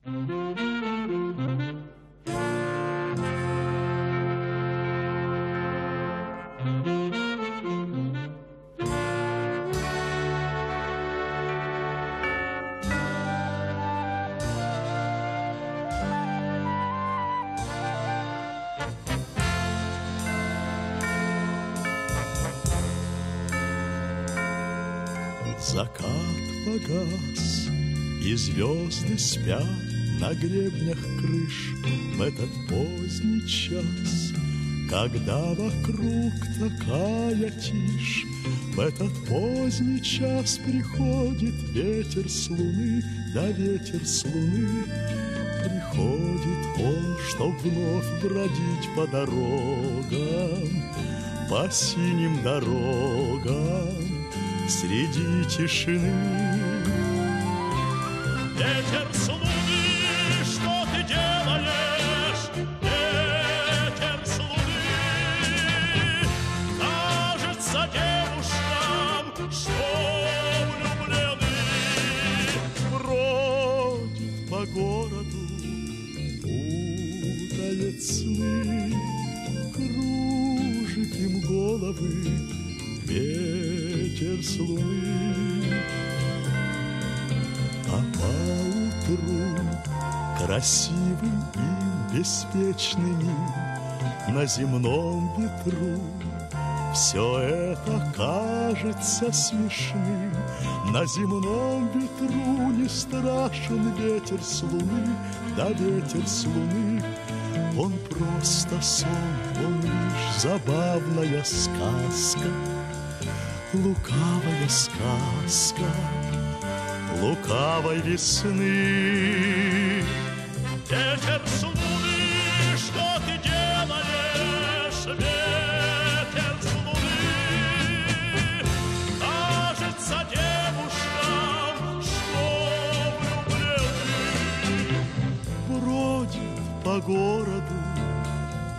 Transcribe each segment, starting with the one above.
Закат погас, и звезды спят на гребнях крыш в этот поздний час, когда вокруг такая тишь. В этот поздний час приходит ветер с луны, да ветер с луны. Приходит он, чтоб вновь бродить по дорогам, по синим дорогам среди тишины. Ветер с луны, что ты делаешь? Ветер с луны, кажется девушкам, что влюблены. Бродит по городу, путает сны, кружит им головы ветер с луны. А поутру красивым и беспечным на земном ветру все это кажется смешным. На земном ветру не страшен ветер с луны, да ветер с луны. Он просто сон, он лишь забавная сказка, лукавая сказка лукавой весны. Ветер с луны, что ты делаешь? Ветер с луны, кажется девушкам, что влюблены. Бродит по городу,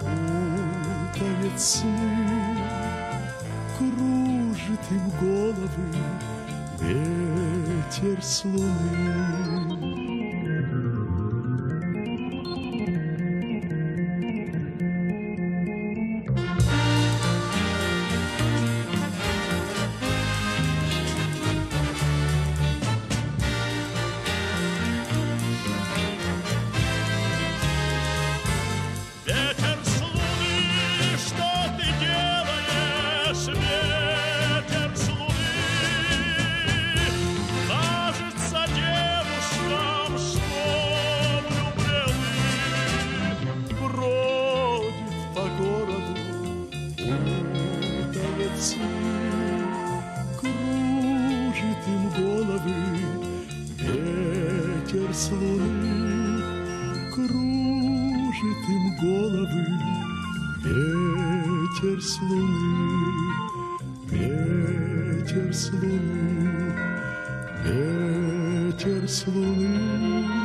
путает сны, кружит им головы ветер с луны. Кружит им головы ветер с луны, кружит им головы ветер с луны, ветер с луны, ветер с луны.